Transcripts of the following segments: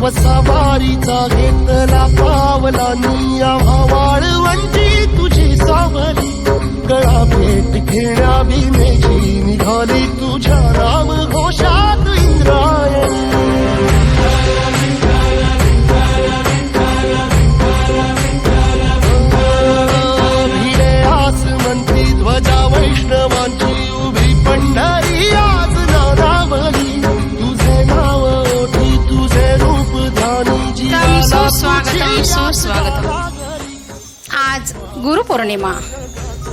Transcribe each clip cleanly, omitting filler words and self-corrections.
वसावारीचा घेतला पावलांनी आम्हा वाळवंटी तुझी सावली गळा भेट घेण्या भीमेची निघाली तुझ्या नाम घोषात इंद्रायणी भिडे आसमंती ध्वजा वैष्णवांची उभी पंढरी आज नानावली तुझे नाव ओठी तुझे रूप ध्यानी जीवाला सुस्वागतम. आज गुरुपौर्णिमा.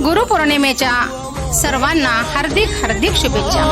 गुरुपौर्णिमेच्या सर्वांना हार्दिक हार्दिक शुभेच्छा.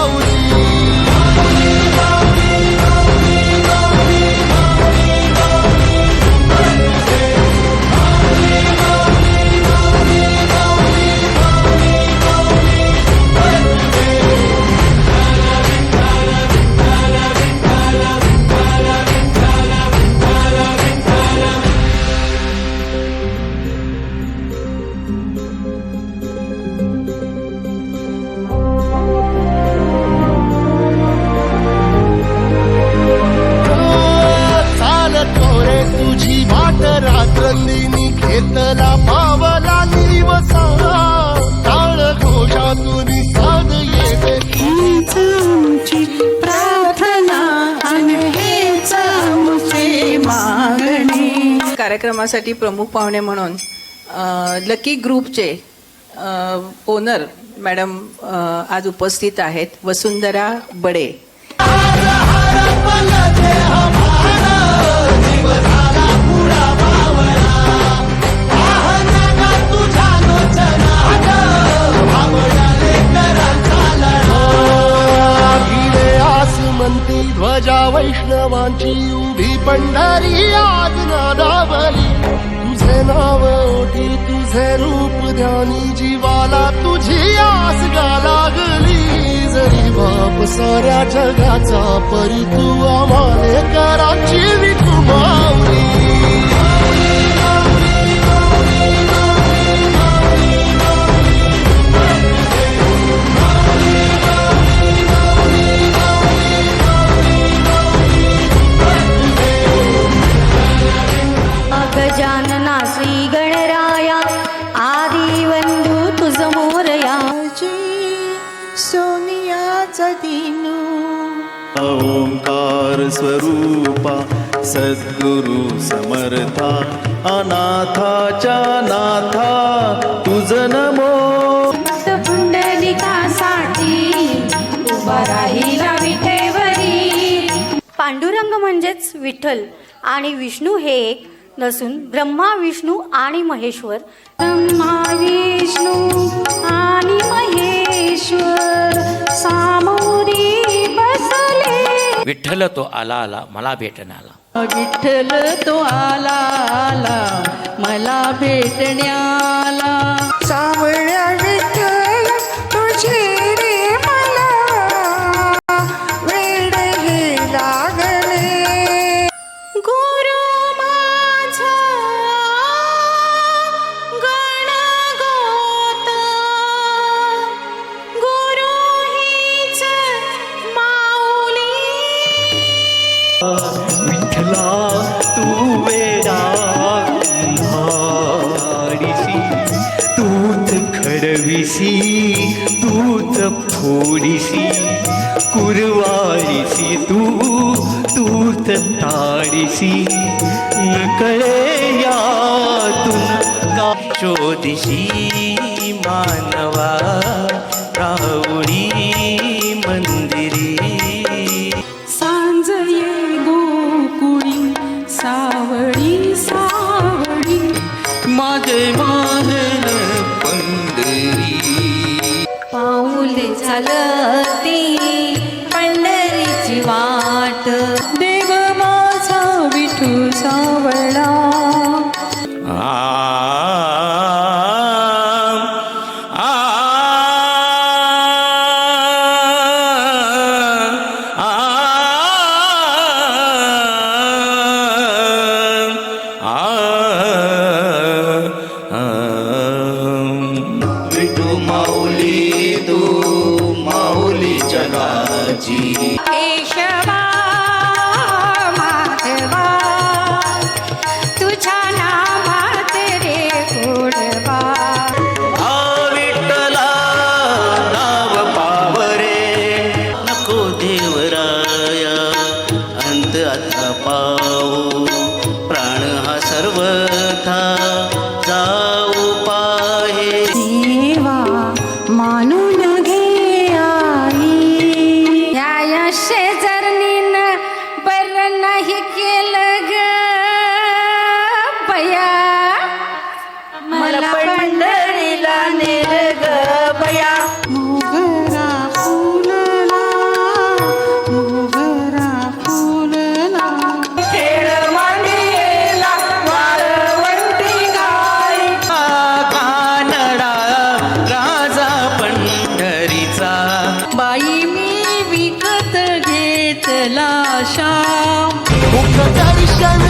रात्रंदिनी घेतला पावला निवसा टाळ घोषातून साध येते आमची प्रार्थना आणि हेच आमची मागणी. कार्यक्रमासाठी प्रमुख पाहुणे म्हणून लकी ग्रुपचे ओनर मॅडम आज उपस्थित आहेत. वसुंधरा बडे. ध्वजा वैष्णवांची उभी पंढरी आज नादावली तुझे नाव ओठी तुझे रूप ध्यानी जीवाला तुझी आस गा लागली जरी बाप साऱ्या जगाचा परी तू आम्हाले कराची विठू माऊली. गजानना श्री गणराया आदि वंदू तुझ मोरया. सोनियाचा दिनू ओंकार स्वरूपा सद्गुरु समर्था अनाथाच्या नाथा तुझ नमो. पुंडलिकासाठी उभा राहिला विठेवरी. पांडुरंग म्हणजेच विठ्ठल आणि विष्णू हे एक नसून ब्रह्मा विष्णू आणि महेश्वर. ब्रह्मा विष्णू आणि महेश्वर सामोरी बसले. विठ्ठल तो आला आला मला भेटण्याला. विठ्ठल तो आला आला मला भेटण्याला. सावळ्या विठ्ठल तुझे रे मला वेड हे लागले. गुरु माझा गणगोत गुरु हीच माऊली. विठ्ठला तू वेडा धाडीसी तूच खडविसी तूच फोडीसी कुरवाळीसी तूच ताडीसी नकळे यातून का शोधिशी मानवा राहुडी मंदिरी. सांज ये गोकुळी सावळी सावळी माझे माहेर पंढरी. पाऊल चालती पंढरीची वाट. देव माझा विठू सावळा. विठू माऊली तू माऊली जना आता पाहू प्राण हा सर्वथा जाऊ पाहे देवा मानून घे आई या शेजारणीन बरं नाही केलं ग बया मला पंढरीला नेल ग बया मोगरा फुलला मोगरा फुलला खेळ मांडियेला वाळवंटी गाय कानडा राजा पंढरीचा बाई मी विकत घेतला श्याम मुख दर्शन